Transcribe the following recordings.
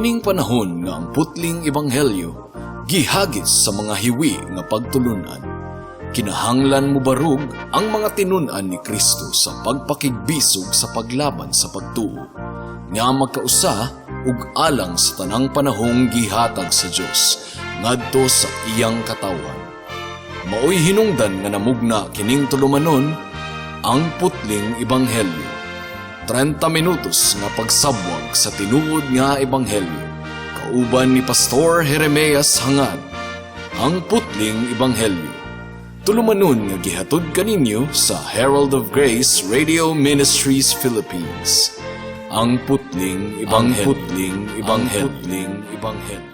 Niining panahon nga ang putling ebanghelyo gihagis sa mga hiwi nga pagtulunan. Kinahanglan mo barug ang mga tinunan ni Kristo sa pagpakigbisog sa paglaban sa pagtuo, nga magkausa ug alang sa tanang panahong gihatag sa Dios ngadto sa iyang katawan. Maoy hinungdan nga namugna kining tulumanon ang putling ebanghelyo. 30 minutos nga pagsabwag sa tinuod nga ebanghelyo. Kauban ni Pastor Jeremias Hangad, ang putling ebanghelyo. Tulumanon nga gihatod kaninyo sa Herald of Grace Radio Ministries Philippines. Ang putling ebanghelyo. Ang putling ebanghelyo. Ang putling ebanghelyo.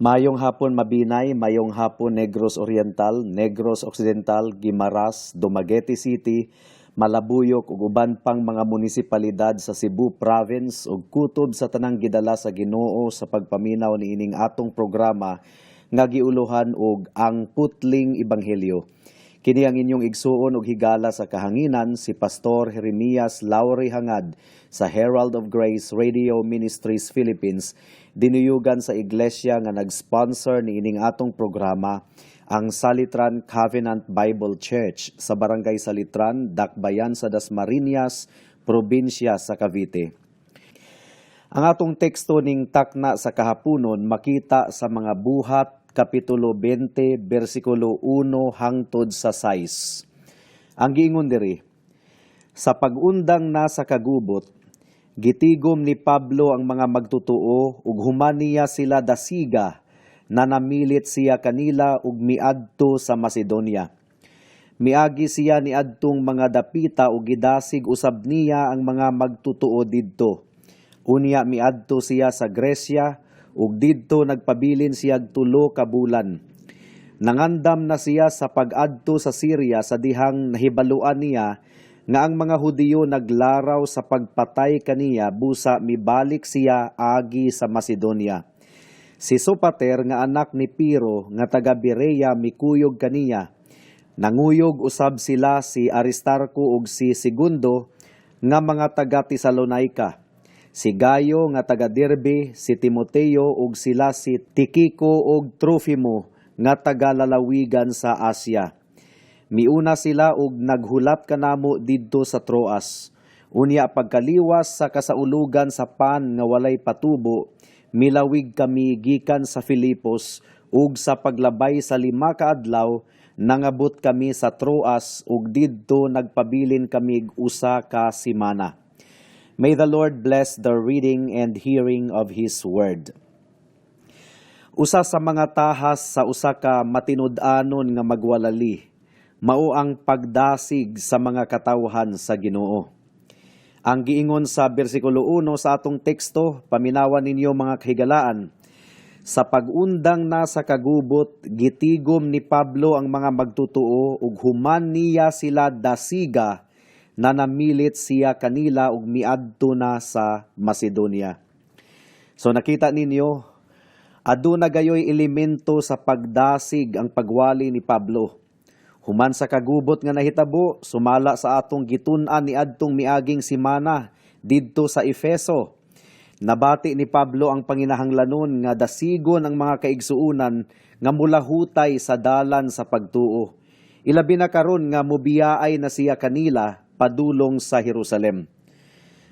Mayong hapon Mabinay, mayong hapon Negros Oriental, Negros Occidental, Guimaras, Dumaguete City, Malabuyok ug uban pang mga munisipalidad sa Cebu Province ug kutob sa tanang gidala sa Ginoo sa pagpaminaw niining atong programa nga giuluhan og ang putling ebanghelyo. Kini ang inyong igsuon ug higala sa kahanginan si Pastor Jeremias Lauri Hangad sa Herald of Grace Radio Ministries Philippines, dinuyugan sa iglesia nga nag-sponsor niining atong programa, ang Salitran Covenant Bible Church sa Barangay Salitran, Dakbayan sa Dasmariñas, probinsya sa Cavite. Ang atong teksto ning takna sa kahaponon makita sa mga buhat Kapitulo 20, versikulo 1 hangtod sa 6. Ang giingon diri, sa pag-undang na sa kagubot, gitigom ni Pablo ang mga magtutuo ug human niya sila dasiga na namilit siya kanila ug miadto sa Macedonia. Miagi siya ni adtong mga dapita ug gidasig usab niya ang mga magtutuo didto. Unya miadto siya sa Gresya ug didto nagpabilin siya 3 ka bulan. Nangandam na siya sa pag-adto sa Syria sa dihang nahibaluan niya nga ang mga Hudiyo naglaraw sa pagpatay kaniya busa mibalik siya agi sa Macedonia. Si Sopater nga anak ni Piro nga taga Berea mikuyog kaniya. Nanguyog usab sila si Aristarco ug si Segundo nga mga taga Tesalonica. Si Gayo nga taga Derbe, si Timoteo ug sila si Tikiko ug Trofimo nga taga lalawigan sa Asya. Miuna sila ug naghulat kanamo didto sa Troas. Unya pagkaliwas sa kasaulugan sa pan nga walay patubo, milawig kami gikan sa Filipos ug sa paglabay sa 5 ka adlaw nangabot kami sa Troas ug didto nagpabilin kami usa ka semana. May the Lord bless the reading and hearing of His word. Usa sa mga tahas sa usa ka matinud-anon nga magwalali, mao ang pagdasig sa mga katawhan sa Ginoo. Ang giingon sa bersikulo 1 sa atong teksto, paminawan ninyo mga kahigalaan, sa pag-undang na sa kagubot, gitigom ni Pablo ang mga magtutuo ug human niya sila dasiga na namilit siya kanila ug miadto na sa Macedonia. So nakita ninyo, aduna gayoy elemento sa pagdasig ang pagwali ni Pablo. Human sa kagubot nga nahitabo, sumala sa atong gitun-an ni adtong miaging semana didto sa Efeso. Nabati ni Pablo ang panginahanglanon nga dasigon ang mga kaigsuunan nga mulahutay sa dalan sa pagtuo. Ilabi na karon nga mobiyaay na siya kanila padulong sa Jerusalem.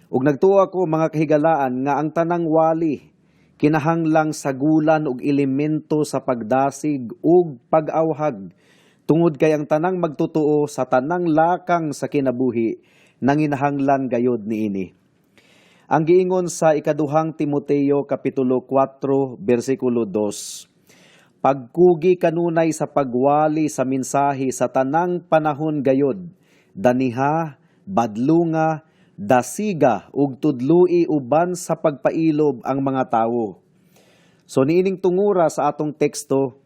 Ug nagtuo ako mga kahigalaan nga ang tanang wali kinahanglang sagulan og elemento sa pagdasig ug pag-awhag tungod kay ang tanang magtutuo sa tanang lakang sa kinabuhi nanginahanglan gayod niini. Ang giingon sa ikaduhang Timoteo kapitulo 4 bersikulo 2, pagkugi kanunay sa pagwali sa mensahe sa tanang panahon gayod, daniha, badlunga, dasiga ug tudloi uban sa pagpailob ang mga tawo. So niining tungura sa atong teksto,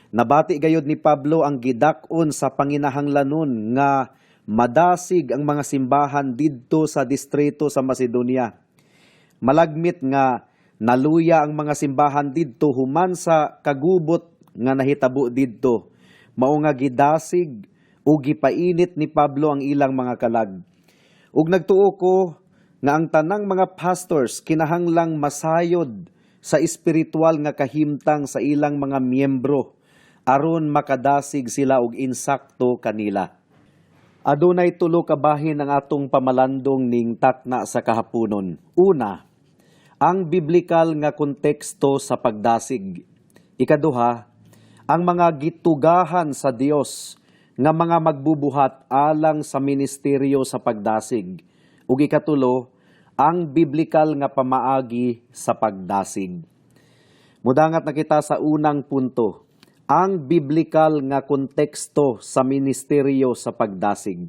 Nabati gayud ni Pablo ang gidak-on sa panginahanglanon nga madasig ang mga simbahan didto sa distrito sa Macedonia. Malagmit nga naluya ang mga simbahan didto human sa kagubot nga nahitabo didto. Mao nga gidasig o gipainit ni Pablo ang ilang mga kalag. Ug nagtuo ko nga ang tanang mga pastors kinahanglang masayod sa espiritual nga kahimtang sa ilang mga miyembro aron makadasig sila og insakto kanila. Adunay tulo ka bahin ang atong pamalandong ning takna sa kahaponon. Una, ang biblikal nga konteksto sa pagdasig. Ikaduha, ang mga gitugahan sa Dios nga mga magbubuhat alang sa ministeryo sa pagdasig. Ug ikatulo, ang biblikal nga pamaagi sa pagdasig. Mudangat na kita sa unang punto, ang biblikal nga konteksto sa ministeryo sa pagdasig.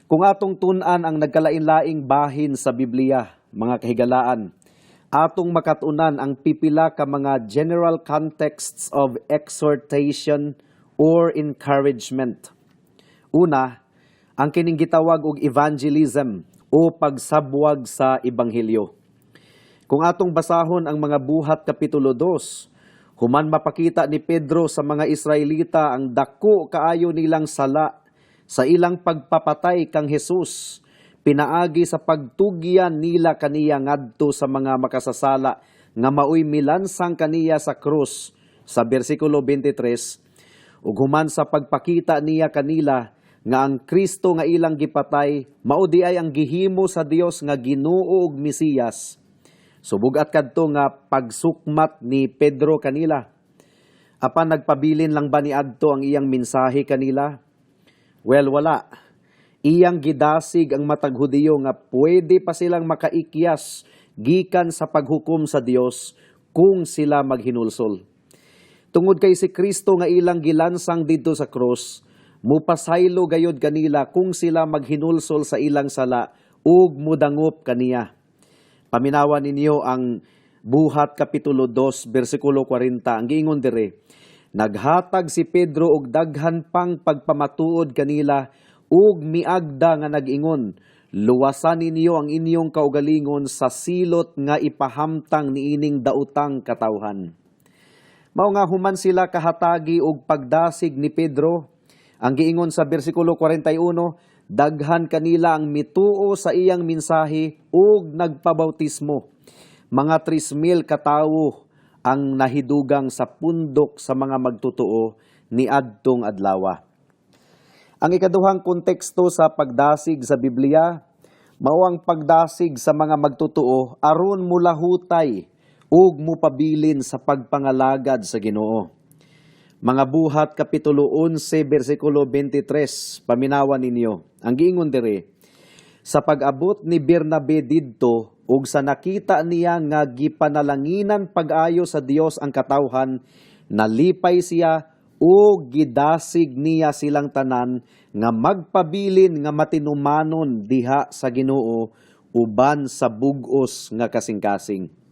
Kung atong tun-an ang nagkalain-laing bahin sa Biblia, mga kahigalaan, atong makatunan ang pipila ka mga general contexts of exhortation or encouragement. Una, ang kining gitawag og evangelism o pagsabwag sa ebanghelyo. Kung atong basahon ang mga buhat kapitulo 2, human mapakita ni Pedro sa mga Israelita ang dako kaayo nilang sala sa ilang pagpapatay kang Jesus, pinaagi sa pagtugyan nila kaniya ngadto sa mga makasasala nga maoy milansang kaniya sa krus sa bersikulo 23, ug human sa pagpakita niya kanila nga ang Kristo nga ilang gipatay mao di ay ang gihimo sa Dios nga Ginoo ug Mesiyas. Subug-at kadto nga pagsukmat ni Pedro kanila. Apan nagpabilin lang ba ni adto ang iyang mensahe kanila? Well, wala. Iyang gidasig ang matag Hudiyo nga pwede pa silang makaikyas gikan sa paghukom sa Dios kung sila maghinulsol. Tungod kay si Kristo nga ilang gilansang didto sa krus, mupasaylo gayod kanila kung sila maghinulsol sa ilang sala ug mudangop kaniya. Paminawan ninyo ang buhat kapitulo 2 bersikulo 40. Ang giingon dire, naghatag si Pedro og daghan pang pagpamatuod kanila ug miagda nga nag-ingon, luwasan ninyo ang inyong kaugalingon sa silot nga ipahamtang niining daotang katawhan. Mao nga human sila kahatagi og pagdasig ni Pedro. Ang giingon sa bersikulo 41, daghan kanila ang mituo sa iyang mensahe ug nagpabautismo. Mga 3,000 katawo ang nahidugang sa pundok sa mga magtutuo ni adtong adlaw. Ang ikaduhang konteksto sa pagdasig sa Biblia, mao ang pagdasig sa mga magtutuo aron mulahutay ug mupabilin sa pagpangalagad sa Ginoo. Mga buhat kapitulo 11 bersikulo 23, paminawan ninyo. Ang giingon dire, sa pag-abot ni Bernabe didto ug sa nakita niya nga gipanalanginan pag-ayo sa Dios ang katawhan, nalipay siya ug gidasig niya silang tanan nga magpabilin nga matinumanon diha sa Ginoo uban sa bug-os nga kasing-kasing.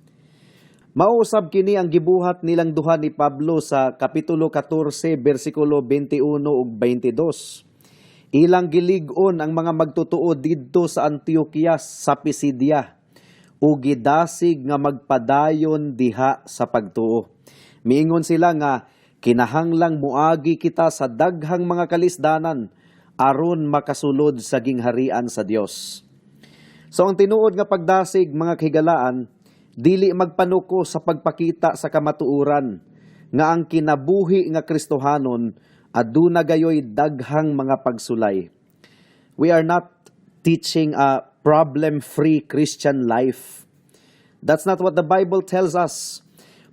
Mausab kini ang gibuhat nilang duha ni Pablo sa kapitulo 14 bersikulo 21 ug 22. Ilang gilig-on ang mga magtutuo didto sa Antioquia sa Pisidia ug gidasig nga magpadayon diha sa pagtuo. Miingon sila nga kinahanglang muagi kita sa daghang mga kalisdanan aron makasulod sa gingharian sa Dios. So ang tinuod nga pagdasig mga kahigalaan, dili magpanuko sa pagpakita sa kamatuoran nga ang kinabuhi nga Kristohanon aduna gayoy daghang mga pagsulay. We are not teaching a problem-free Christian life. That's not what the Bible tells us.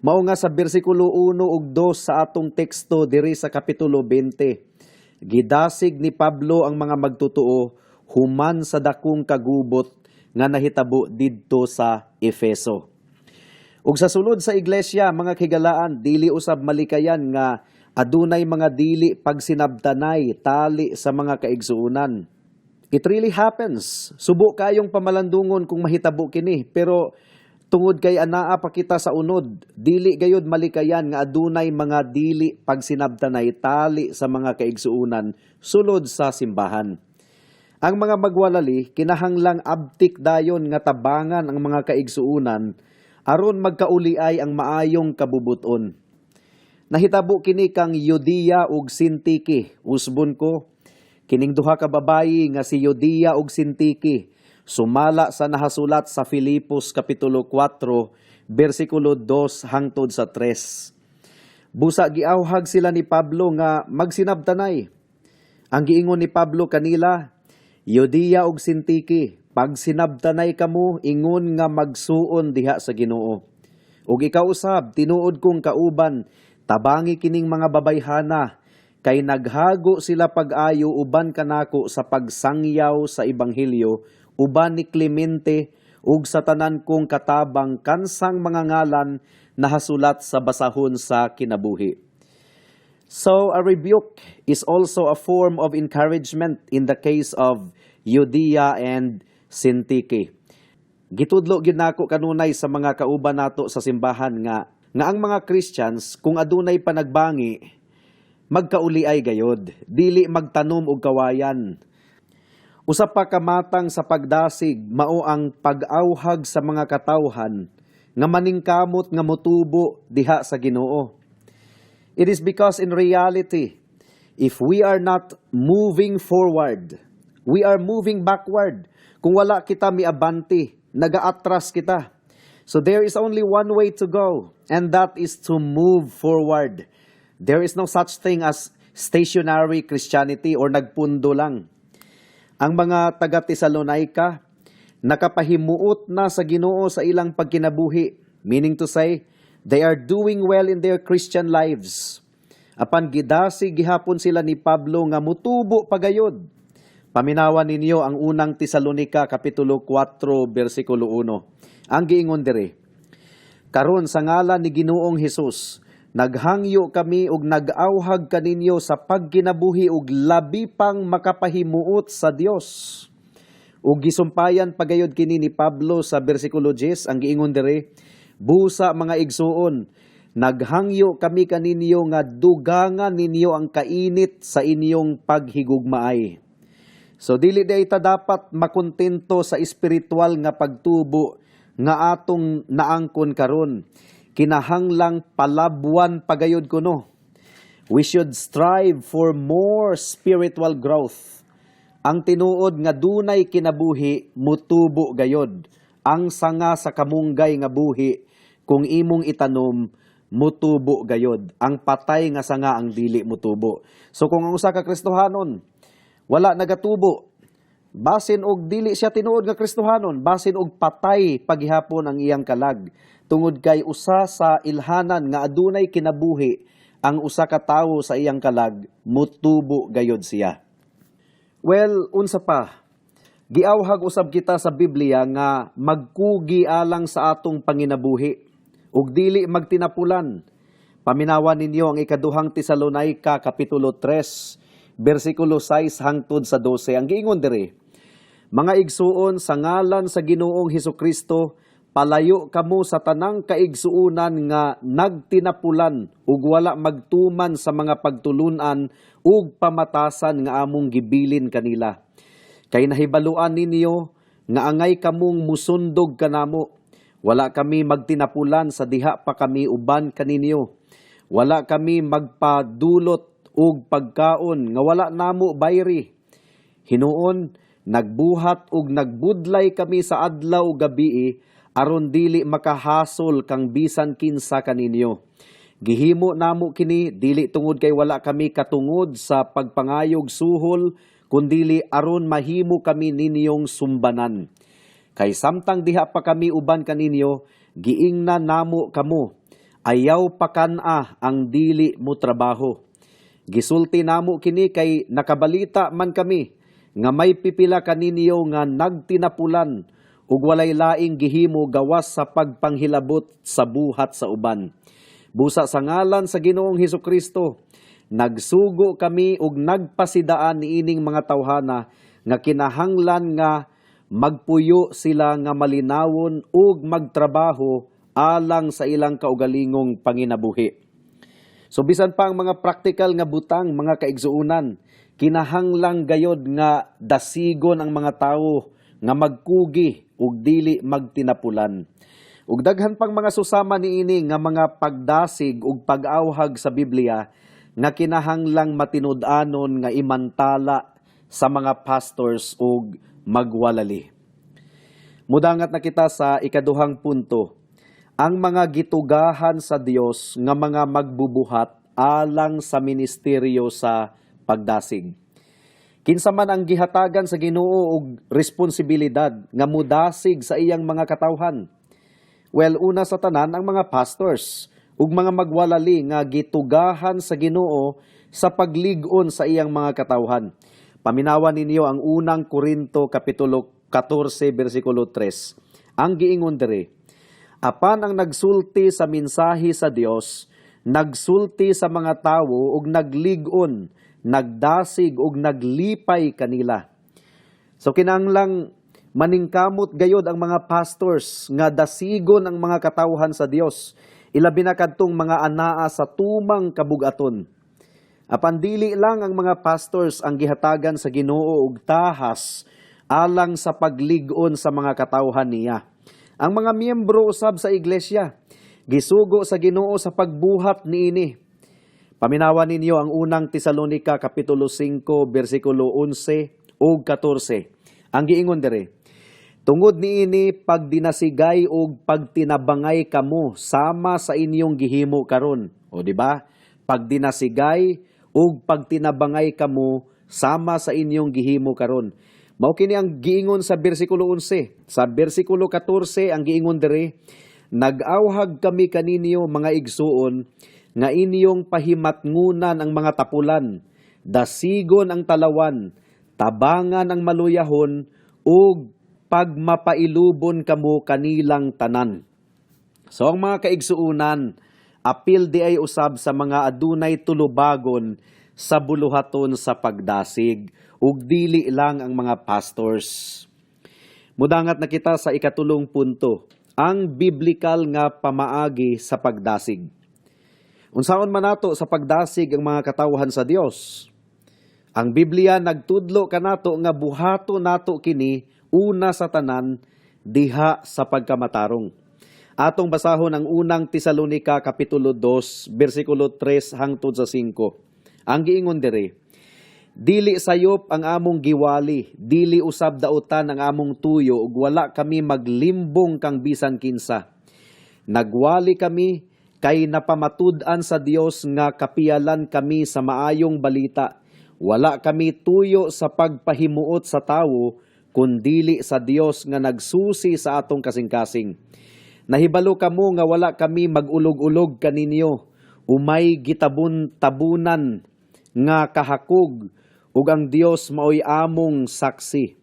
Mao nga sa bersikulo 1 ug 2 sa atong teksto diri sa kapitulo 20. Gidasig ni Pablo ang mga magtutuo human sa dakong kagubot nga nahitabo didto sa Efeso. Ug sa sulod sa iglesia, mga kigalaan, dili usab malikayan nga adunay mga dili pagsinabtanay tali sa mga kaigsuunan. It really happens. Subo kayong pamalandungon kung mahitabo kini, pero Tungod kay anaa pa kita sa unod, dili gayud malikayan nga adunay mga dili pagsinabtanay tali sa mga kaigsuunan sulod sa simbahan. Ang mga magwalali kinahanglang abtik dayon nga tabangan ang mga kaigsuunan aron magkauliay ang maayong kabubuton. Nahitabo kini kang Yudia ug Sintiki, usbon ko. Kining duha ka babayi nga si Yudia ug Sintiki sumala sa nahasulat sa Filipos kapitulo 4 bersikulo 2 hangtod sa 3. Busa giawhag sila ni Pablo nga magsinabtanay. Ang giingon ni Pablo kanila, Yudia ug Sintiki, pag sinabtanay kamo ingon nga magsuon diha sa Ginoo. Ug ikaw usab tinuod kong kauban, tabangi kining mga babayhana kay naghago sila pag-ayo uban kanako sa pagsangyaw sa ebanghelyo uban ni Clemente ug sa tanan kong katabang kansang mga ngalan nahasulat sa basahon sa kinabuhi. So a rebuke is also a form of encouragement in the case of Yudia and Sintiki. Gitudlo gid nako kanunay sa mga kauban nato sa simbahan nga ang mga Christians kung adunay panagbangi magkauliay gayod, dili magtanom og kawayan. Usa pa kamatang sa pagdasig mao ang pag-awhag sa mga katawhan nga maningkamot nga motubo diha sa Ginoo. It is because in reality, if we are not moving forward, we are moving backward. Kung wala kita miabanti, nagaatras kita. So there is only one way to go, and that is to move forward. There is no such thing as stationary Christianity or nagpundo lang. Ang mga taga-Tesalonica, nakapahimuot na sa Ginoo sa ilang pagkinabuhi, meaning to say, they are doing well in their Christian lives. Apan gidasi gihapon sila ni Pablo nga mutubo pagayod. Paminawan ninyo ang unang Tesalonica kapitulo 4 bersikulo 1. Ang giingon dire, karon sa ngalan ni Ginoong Hesus, naghangyo kami ug nag-awhag kaninyo sa pagkinabuhi ug labi pang makapahimuot sa Dios. Ug gisumpayan pagayod kini ni Pablo sa bersikulo 10, ang giingon dire, busa mga igsuon, naghangyo kami kaninyo nga dugangan ninyo ang kainit sa inyong paghigugmaay. So dili day ta dapat makontento sa espiritual nga pagtubo nga atong naangkon karon. Kinahanglang palabwan pagayod kuno. We should strive for more spiritual growth. Ang tinuod nga dunay kinabuhi mutubo gayod. Ang sanga sa kamunggay nga buhi kung imong itanom mutubo gayod. Ang patay nga sanga ang dili mutubo. So kung ang usa ka Kristohanon wala nagatubo, basin og dili siya tinuod nga Kristohanon, basin og patay paghihapon ang iyang kalag. Tungod kay usa sa ilhanan nga adunay kinabuhi ang usa ka tawo sa iyang kalag, mutubo gayod siya. Well, unsa pa? Giawhag usab kita sa Biblia nga magkugi alang sa atong panginabuhi ug dili magtinapulan. Paminawan ninyo ang ikaduhang Tesalonica kapitulo 3 bersikulo 6 hangtod sa 12. Ang giingon dire, mga igsuon sa ngalan sa Ginoong Hesukristo, palayo kamo sa tanang kaigsuunan nga nagtinapulan ug wala magtuman sa mga pagtulunan ug pamatasan nga among gibilin kanila. Kay nahibaluan ninyo nga angay kamong musundog kanamo. Wala kami magtinapulan sa diha pa kami uban kaninyo. Wala kami magpadulot ug pagkaon nga wala namo bayri. Hinuon nagbuhat ug nagbudlay kami sa adlaw ug gabii aron dili makahasol kang bisan kinsa kaninyo. Gihimo namo kini dili tungod kay wala kami katungod sa pagpangayog suhol, kundili aron mahimo kami ninyong sumbanan. Kay samtang diha pa kami uban kaninyo, giingna namo kamo. Ayaw pa kana ang dili mo trabaho. Gisulti namo kini kay nakabalita man kami nga may pipila kaninyo nga nagtinapulan ug walay laing gihimo gawas sa pagpanghilabot sa buhat sa uban. Busa sa ngalan sa Ginoong Hesukristo, nagsugo kami ug nagpasidaan niining mga tawhana nga kinahanglan nga magpuyo sila nga malinawon ug magtrabaho alang sa ilang kaugalingong panginabuhi. So bisan pa ang mga practical nga butang, mga kaigsuunan, kinahanglang gayod nga dasigon ang mga tawo nga magkugi ug dili magtinapulan. Ug daghan pang mga susama niini nga mga pagdasig ug pag-awhag sa Biblia nga kinahanglang matinud-anon nga imantala sa mga pastors ug magwalali. Mudangat na kita sa ikaduhang punto. Ang mga gitugahan sa Dios nga mga magbubuhat alang sa ministeryo sa pagdasig. Kinsa man ang gihatagan sa Ginoo og responsibilidad nga mudasig sa iyang mga katawhan. Well, una sa tanan ang mga pastors ug mga magwalali nga gitugahan sa Ginoo sa paglig-on sa iyang mga katawhan. Paminawan ninyo ang unang Korinto kapitulo 14 bersikulo 3. Ang giingon diri, apan ang nagsulti sa mensahe sa Dios, nagsulti sa mga tawo ug naglig-on, nagdasig ug naglipay kanila. So kinahanglang maningkamot gayod ang mga pastors nga dasigon ang mga katawhan sa Dios, ilabi na kadtong mga anaa sa tumang kabugaton. Apan dili lang ang mga pastors ang gihatagan sa Ginoo og tahas alang sa paglig-on sa mga katawhan niya. Ang mga miyembro usab sa iglesia gisugo sa Ginoo sa pagbuhat niini. Paminawan ninyo ang unang Tesalonica kapitulo 5 bersikulo 11 ug 14. Ang giingon diri, tungod niini pagdinasigay ug pagtinabangay kamo sama sa inyong gihimo karon. O di ba? Pagdinasigay ug pagtinabangay kamo sama sa inyong gihimo karon. Mao kini ang giingon sa bersikulo 11. Sa bersikulo 14 ang giingon diri, nag-awhag kami kaninyo mga igsuon nga inyong pahimatngunan ang mga tapulan, dasigon ang talawan, tabangan ang maluyahon ug pagmapailubon kamo kanilang tanan. So ang mga kaigsuunan, apil di ay usab sa mga adunay tulubagon sa buluhaton sa pagdasig ug dili lang ang mga pastors. Mudangat na kita sa ikatulong punto, ang biblikal nga pamaagi sa pagdasig. Unsaon man nato sa pagdasig ang mga katawhan sa Dios? Ang Biblia nagtudlo kanato nga buhato nato kini una sa tanan diha sa pagkamatarong. Atong basahon ang unang Tesalonica kapitulo 2 bersikulo 3 hangtod sa 5. Ang giingon diri, dili sayop ang among giwali, dili usab dautan ang among tuyo ug wala kami maglimbong kang bisan kinsa. Nagwali kami kay napamatud-an sa Dios nga kapiyalan kami sa maayong balita. Wala kami tuyo sa pagpahimuot sa tawo, kundili sa Dios nga nagsusi sa atong kasing-kasing. Nahibalo kamo nga wala kami magulog-ulog kaninyo, umay gitabun-tabunan nga kahakog, ug ang Dios maoy among saksi.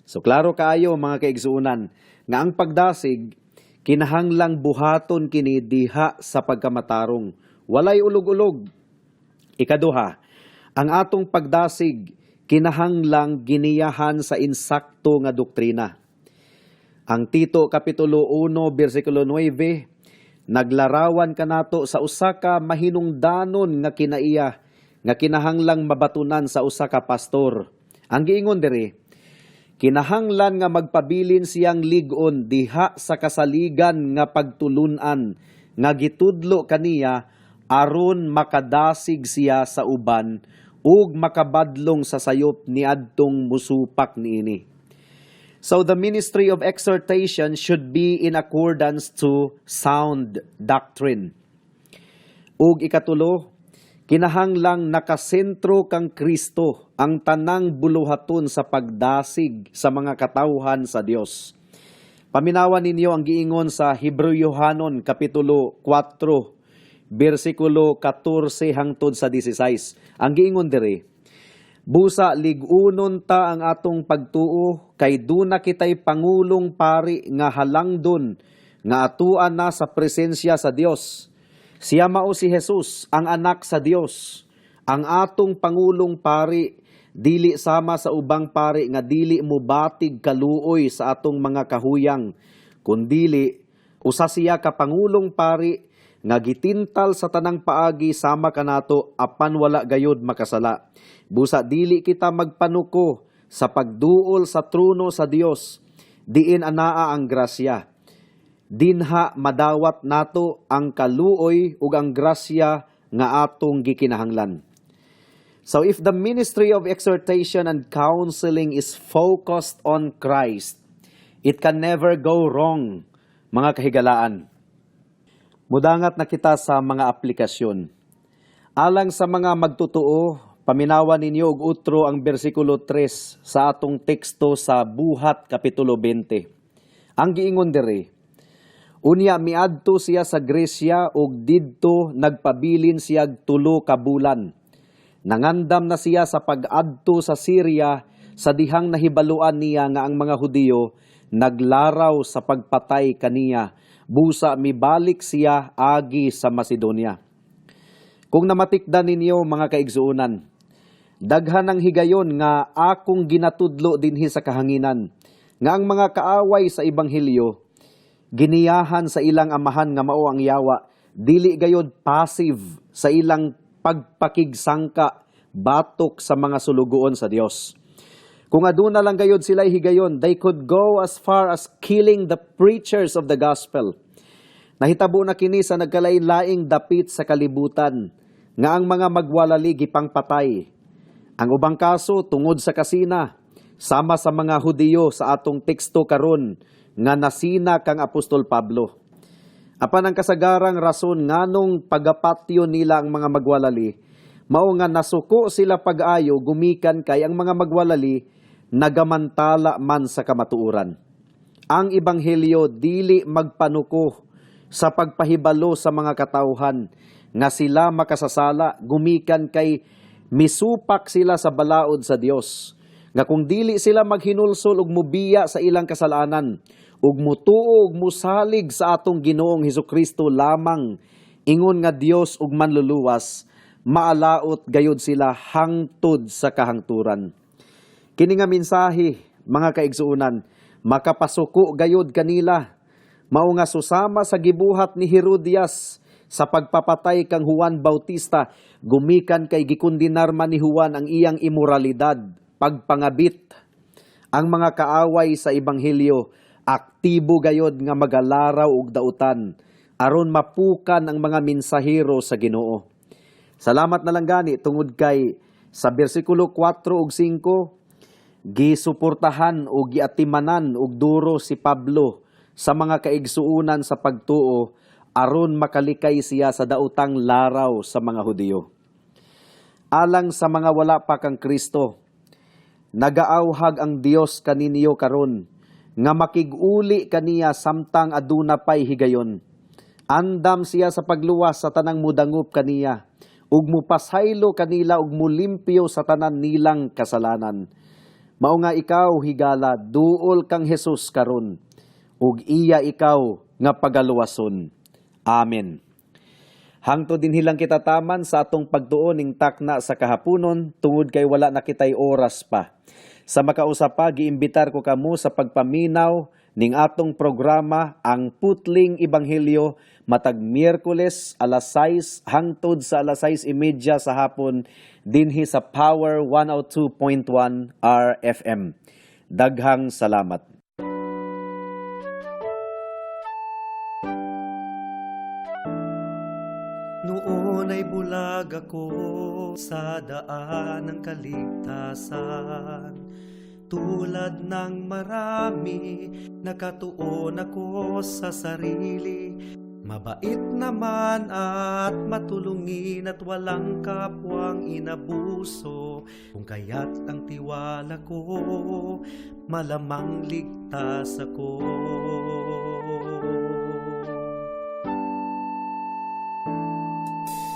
So klaro kaayo mga kaigsuunan, nga ang pagdasig, kinahanglang buhaton kini diha sa pagkamatarong. Walay ulog-ulog. Ikaduha, ang atong pagdasig, kinahanglang giniyahan sa insakto nga doktrina. Ang Tito kapitulo 1 bersikulo 9, naglarawan kanato sa usa ka mahinungdanon nga kinaiya nga kinahanglang mabatunan sa usa ka pastor. Ang giingon diri, kinahanglan nga magpabilin siyang lig-on diha sa kasaligan nga pagtulunan nga gitudlo kaniya aron makadasig siya sa uban ug makabadlong sa sayop niadtong musupak niini. So the ministry of exhortation should be in accordance to sound doctrine. Ug ikatulo, kinahanglang nakasentro kang Kristo ang tanang buluhaton sa pagdasig sa mga katawhan sa Dios. Paminawan ninyo ang giingon sa Hebreyohanon kapitulo 4 bersikulo 14 hangtod sa 16. Ang giingon diri, busa lig-unon ta ang atong pagtuo kay duna kitay pangulong pari nga halangdon nga atuan na sa presensya sa Dios. Siya mao si Jesus, ang anak sa Dios, ang atong pangulong pari Dili sama sa ubang pari nga dili mo batig kaluoy sa atong mga kahuyang, kundili usa siya ka pangulong pari nga gitintal sa tanang paagi sama kanato apan wala gayud makasala. Busa dili kita magpanuko sa pagduol sa trono sa Dios, diin anaa ang grasya. Dinha madawat nato ang kaluoy ug ang grasya nga atong gikinahanglan. So if the ministry of exhortation and counseling is focused on Christ, it can never go wrong, mga kahigalaan. Mudangat na kita sa mga aplikasyon. Alang sa mga magtutuo, paminawan ninyo og utro ang bersikulo 3 sa atong teksto sa Buhat Kapitulo 20. Ang giingon diri, unya miadto siya sa Gresya ug didto nagpabilin siya 3 ka bulan. Nangandam na siya sa pag-adto sa Syria sa dihang nahibaluan niya nga ang mga Hudiyo naglaraw sa pagpatay kaniya. Busa mibalik siya agi sa Macedonia. Kung namatikdan ninyo mga kaigsuunan, daghan ang higayon nga akong ginatudlo dinhi sa kahanginan, nga ang mga kaaway sa Ebanghelyo, giniyahan sa ilang amahan nga mao ang yawa, dili gayod passive sa ilang pagpakigsangka, batok sa mga sulugoon sa Dios. Kung aduna lang gayod sila higayon, they could go as far as killing the preachers of the gospel. Nahitabo na kini sa nagkalain-laing dapit sa kalibutan, nga ang mga magwalali gipang patay. Ang ubang kaso tungod sa kasina, sama sa mga Hudiyo sa atong teksto karon nga nasina kang Apostol Pablo. Apan ang kasagarang rason nganong pagapatyo nila ang mga magwalali, mao nga nasuko sila pag-ayo gumikan kay ang mga magwalali nagamantala man sa kamatuoran. Ang Ebanghelyo dili magpanuko sa pagpahibalo sa mga katawhan nga sila makasasala gumikan kay misupak sila sa balaod sa Dios. Nga kung dili sila maghinulsol ug mubiya sa ilang kasalanan ug mutuo ug musalig sa atong Ginoong Hesukristo lamang, ingon nga Dios ug manluluwas, maalaot gayud sila hangtod sa kahangturan. Kini nga mensahe, mga kaigsuunan, makapasuko gayud kanila. Mao nga susama sa gibuhat ni Herodias sa pagpapatay kang Juan Bautista, gumikan kay gikundinar man ni Juan ang iyang imoralidad, pagpangabit. Ang mga kaaway sa Ebanghelyo, aktibo gayod nga magalaraw og dautan, aron mapukan ang mga mensahero sa Ginoo. Salamat na lang gani tungod kay sa bersikulo 4 ug 5, gisuportahan o giatimanan og duro si Pablo sa mga kaigsuunan sa pagtuo aron makalikay siya sa daotang laraw sa mga Hudiyo. Alang sa mga wala pa kang Kristo, nagaawhag ang Dios kaninyo karon nga makig-uli kaniya samtang aduna pay higayon. Andam siya sa pagluwas sa tanang mudangup kaniya ug mupasaylo kanila ug mulimpyo sa tanan nilang kasalanan. Mao nga ikaw higala duol kang Hesus karon ug iya ikaw nga pagaluwason. Amen. Hangtod din hilang kita taman sa atong pagtuon ning takna sa kahaponon tungod kay wala na kitay oras pa. Sa makausap pa, giimbitar ko kamo sa pagpaminaw ning atong programa ang Putling Ebanghelyo matag Miyerkules alas 6 hangtod sa alas 6:30 sa hapon dinhi sa Power 102.1 RFM. Daghang salamat. Noon ay bulag ako sa daan ng kaligtasan. Tulad ng marami, nakatuon ako sa sarili. Mabait naman at matulungin at walang kapwang inabuso. Kung kaya't ang tiwala ko, malamang ligtas ako.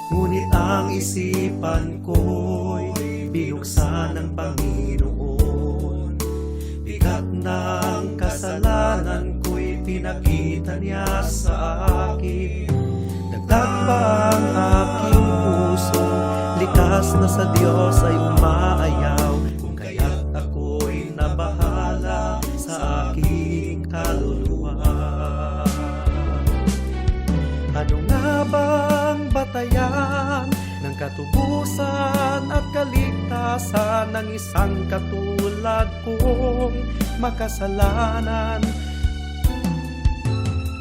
Ngunit ang isipan ko'y binuksan ng Panginoon. Bigat ng kasalanan ko'y pinakita niya sa akin. Dagdag pa ang aking puso, likas na sa Diyos ay umaayaw. kamatayan, ng katubusan at kaligtasan ng isang katulad kong makasalanan.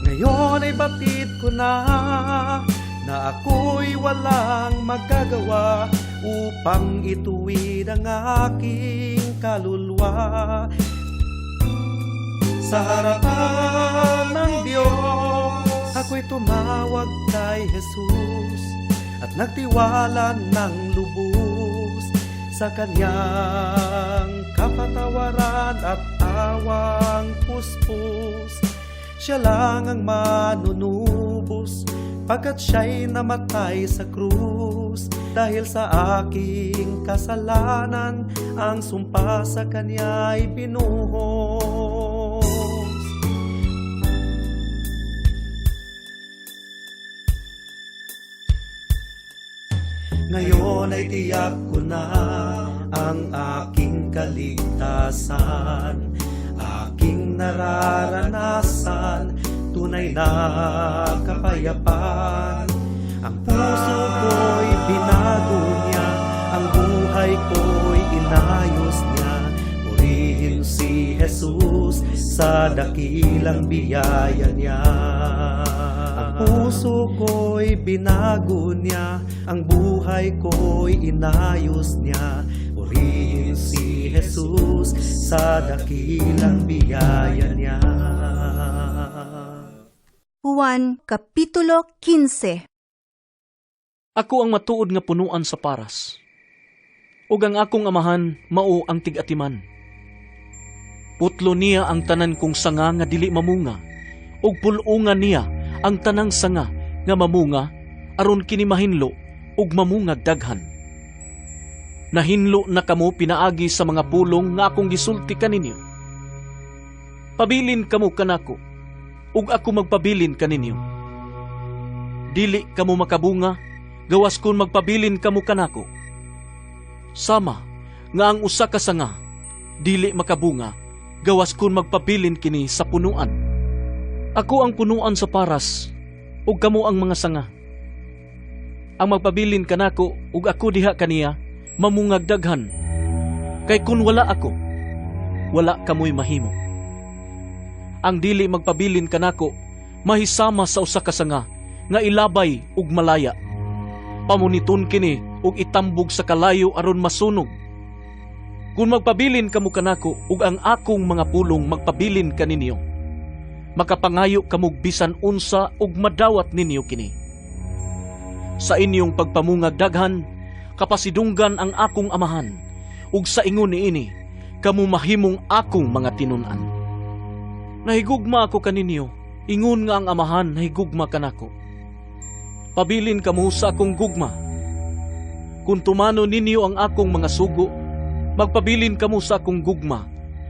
Ngayon ay batid ko na ako'y walang magagawa upang ituwid ang aking kaluluwa sa harapan ng Diyos. Ako'y tumawag kay Jesus at nagtiwala ng lubos sa kanyang kapatawaran at awang puspos. Siya lang ang manunubos pagkat siya'y namatay sa krus. Dahil sa aking kasalanan, ang sumpa sa kanya'y binuhos. Ngayon ay tiyak ko na ang aking kaligtasan, aking nararanasan, tunay na kapayapaan. Ang puso ko'y binago niya, ang buhay ko'y inayos niya. Purihin si Jesus sa dakilang biyaya niya. Ang puso ko'y binago niya, ang buhay ko'y inayos niya. Purihin si Jesus sa dakilang biyaya niya. Juan Kapitulo 15. Ako ang matuod nga punuan sa paras, ug ang akong amahan mao ang tig-atiman. Putlo niya ang tanan kong sanga nga dili mamunga, ug pulungan niya ang tanang sanga nga mamunga, aron kini mahinlo ug mamungag daghan. Nahinlo na kamo pinaagi sa mga pulong nga akong gisulti kaninyo. Pabilin kamo kanako, ug ako magpabilin kaninyo. Dili kamo makabunga, gawas kun magpabilin kamo kanako. Sama nga ang usa ka sanga dili makabunga, gawas kun magpabilin kini sa punuan. Ako ang punuan sa paras, ug kamo ang mga sanga. Ang magpabilin kanako ug ako diha kaniya, mamungag daghan. Kay kun wala ako, wala kamoy mahimo. Ang dili magpabilin kanako mahisama sa usa ka sanga nga ilabay ug malaya. Pamuniton kini ug itambog sa kalayo aron masunog. Kung magpabilin kamo kanako ug ang akong mga pulong magpabilin kaninyo, makapangayo kamog bisan unsa ug madawat ninyo kini. Sa inyong pagpamungag daghan, kapasidunggan ang akong amahan, ug sa ingon niini, kamo mahimong akong mga tinun-an. Nahigugma ako kaninyo, ingon nga ang amahan nahigugma kanako. Pabilin kamo sa akong gugma. Kung tumano ninyo ang akong mga sugo, magpabilin kamo sa akong gugma,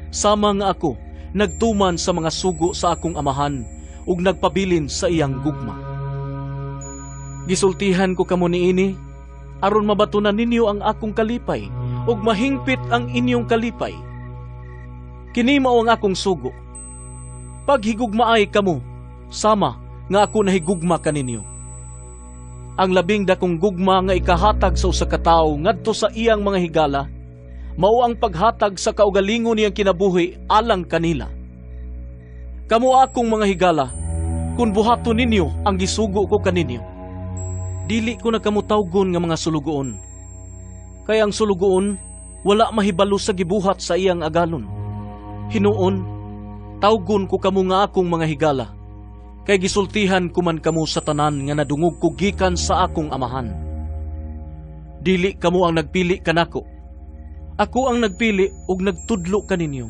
sama nga ako nagtuman sa mga sugo sa akong amahan ug nagpabilin sa iyang gugma. Gisultihan ko kamo niini aron mabatunan ninyo ang akong kalipay ug mahingpit ang inyong kalipay. Kini mao ang akong sugo. Paghigugmaay kamo, sama nga ako nahigugma kaninyo. Ang labing dakong gugma nga ikahatag sa usa ka tawo ngadto sa iyang mga higala, mao ang paghatag sa kaugalingon niyang kinabuhi alang kanila. Kamo akong mga higala, kung buhaton ninyo ang gisugo ko kaninyo. Dili ko na kamo tawgon nga mga sulugoon. Kaya ang sulugoon wala mahibalo sa gibuhat sa iyang agalon. Hinuon, tawgon ko kamo nga akong mga higala. Kay gisultihan ko man kamo sa tanan nga nadungog ko gikan sa akong amahan. Dili kamo ang nagpili kanako. Ako ang nagpili ug nagtudlo kaninyo,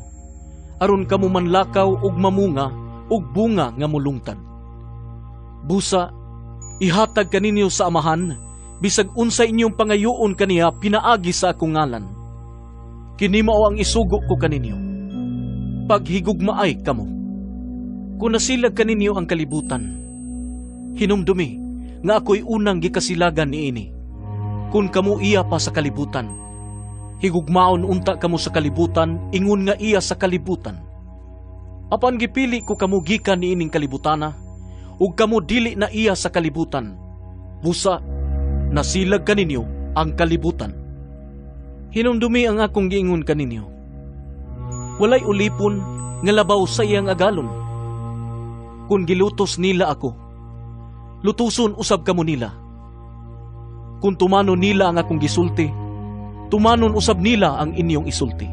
aron kamo manlakaw ug mamunga ug bunga nga mulungtad. Busa, ihatag kaninyo sa amahan, bisag unsa inyong pangayoon kaniya pinaagi sa akong ngalan. Kini mao ang isugo ko kaninyo. Paghigugmaay kamo. Kung nasilag kaninyo ang kalibutan, hinumdumi nga ako'y unang gikasilagan niini. Kung kamo iya pa sa kalibutan, higugmaon unta kamo sa kalibutan, ingon nga iya sa kalibutan. Apan gipili ko kamo gikan niining kalibutana, ug kamo dili na iya sa kalibutan. Busa, nasilag kaninyo ang kalibutan. Hinumdumi ang akong giingon kaninyo. Walay ulipon nga labaw sa iyang agalon. Kung gilutos nila ako, lutuson usab kamo nila. Kung tumanon nila ang akong gisulti, tumanon usab nila ang inyong isulti.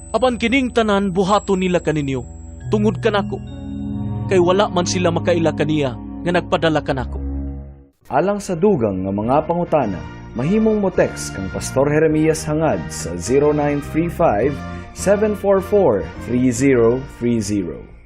Apan kining tanan buhaton nila kaninyo, tungod kanako, kay wala man sila makaila kaniya nga nagpadala kanako. Alang sa dugang nga mga pangutana, mahimong mo text kang Pastor Jeremias hangad sa 0935 744 3030.